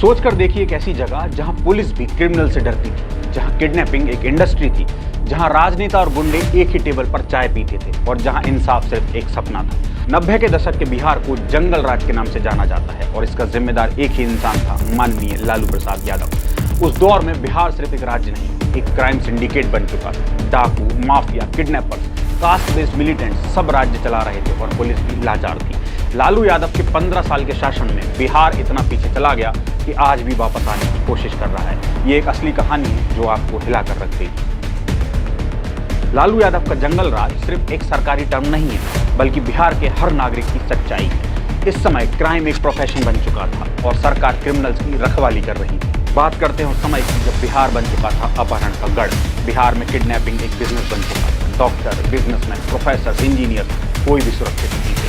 सोचकर देखिए एक ऐसी जगह जहां पुलिस भी क्रिमिनल से डरती थी, जहां किडनैपिंग एक इंडस्ट्री थी, जहां राजनेता और गुंडे एक ही टेबल पर चाय पीते थे और जहां इंसाफ सिर्फ एक सपना था। 90 के दशक के बिहार को जंगल राज के नाम से जाना जाता है और इसका जिम्मेदार एक ही इंसान था, माननीय लालू प्रसाद यादव। उस दौर में बिहार सिर्फ एक राज्य नहीं, एक क्राइम सिंडिकेट बन चुका था। डाकू, mafia, kidnappers, caste based militants सब राज्य चला रहे थे और पुलिस भी लाचार थी। लालू यादव के 15 साल के शासन में बिहार इतना पीछे चला गया कि आज भी वापस आने की कोशिश कर रहा है। ये एक असली कहानी है जो आपको हिला कर रख देगी। लालू यादव का जंगल राज सिर्फ एक सरकारी टर्म नहीं है, बल्कि बिहार के हर नागरिक की सच्चाई है। इस समय क्राइम एक प्रोफेशन बन चुका था और सरकार क्रिमिनल्स की रखवाली कर रही थी। बात करते हैं उस समय की जब बिहार बन चुका था अपहरण का गढ़। बिहार में किडनैपिंग एक बिजनेस बन चुका था। डॉक्टर, बिजनेसमैन, प्रोफेसर, इंजीनियर कोई भी सुरक्षित नहीं थे।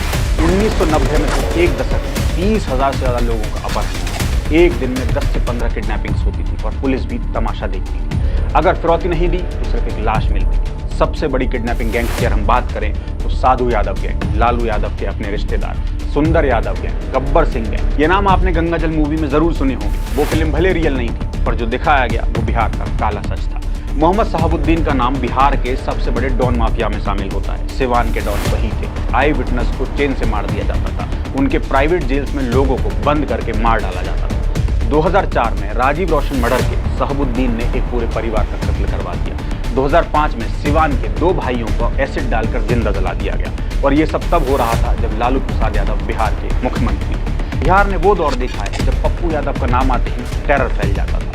1990 में सिर्फ एक दशक में 30,000 से ज़्यादा लोगों का अपहरण हुआ। एक दिन में 10 से 15 किडनैपिंग्स होती थी और पुलिस भी तमाशा देखती थी। अगर फिरौती नहीं दी तो सिर्फ एक लाश मिलती थी। सबसे बड़ी किडनैपिंग गैंग की अगर हम बात करें तो साधु यादव गैंग, लालू यादव के अपने रिश्तेदार, सुंदर यादव गैंग, गब्बर सिंह गैंग। ये नाम आपने गंगाजल मूवी में जरूर सुने होंगे। वो फिल्म भले रियल नहीं थी, पर जो दिखाया गया वो बिहार का काला सच था। मोहम्मद शहाबुद्दीन का नाम बिहार के सबसे बड़े डॉन माफिया में शामिल होता है। सिवान के डॉन वही थे। आई विटनेस को चेन से मार दिया जाता था। उनके प्राइवेट जेल्स में लोगों को बंद करके मार डाला जाता था। 2004 में राजीव रोशन मर्डर के शहाबुद्दीन ने एक पूरे परिवार का कत्ल करवा दिया। 2005 में सिवान के 2 भाइयों को एसिड डालकर जिंदा जला दिया गया और ये सब तब हो रहा था जब लालू प्रसाद यादव बिहार के मुख्यमंत्री थे। बिहार ने वो दौर देखा है जब पप्पू यादव का नाम आते ही टेरर फैल जाता था।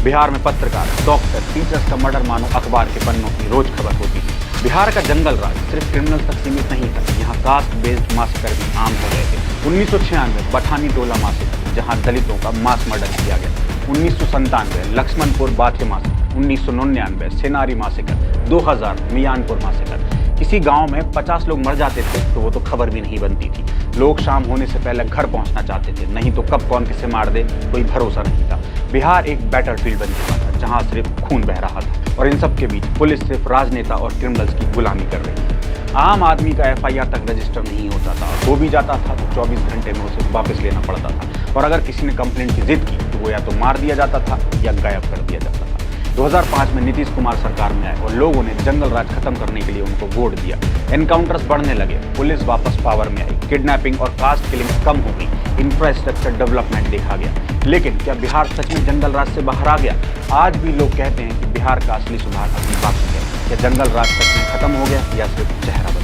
बिहार में पत्रकार, डॉक्टर, टीचर्स का मर्डर मानो अखबार के पन्नों की रोज खबर होती थी। बिहार का जंगल राज सिर्फ क्रिमिनल तक सीमित नहीं था, यहाँ कास्ट बेस्ड मासकर भी आम हो गए थे। 1996 पठानी टोला मासकर, जहाँ दलितों का मास मर्डर किया गया। 1997 लक्ष्मणपुर बाथे मासकर, 1999 सेनारी मासकर, 2000 मियानपुर मासकर। किसी गांव में 50 लोग मर जाते थे तो वो तो खबर भी नहीं बनती थी। लोग शाम होने से पहले घर पहुंचना चाहते थे, नहीं तो कब कौन किसे मार दे कोई भरोसा नहीं था। बिहार एक बैटलफील्ड बन चुका था जहां सिर्फ खून बह रहा था और इन सब के बीच पुलिस सिर्फ राजनेता और क्रिमिनल्स की गुलामी कर रही थी। आम आदमी का FIR तक रजिस्टर नहीं होता था, हो भी जाता था तो 24 घंटे में उसे वापस लेना पड़ता था और अगर किसी ने कंप्लेंट की जिद की तो वो या तो मार दिया जाता था या गायब कर दिया जाता था। 2005 में नीतीश कुमार सरकार में आए और लोगों ने जंगल राज खत्म करने के लिए उनको वोट दिया। एनकाउंटर्स बढ़ने लगे, पुलिस वापस पावर में आई, किडनैपिंग और कास्ट किलिंग कम हो गई, इंफ्रास्ट्रक्चर डेवलपमेंट देखा गया। लेकिन क्या बिहार सच में जंगल राज से बाहर आ गया? आज भी लोग कहते हैं कि बिहार का असली सुधार अभी बाकी है। क्या जंगल राज सच में खत्म हो गया या सिर्फ चेहरा?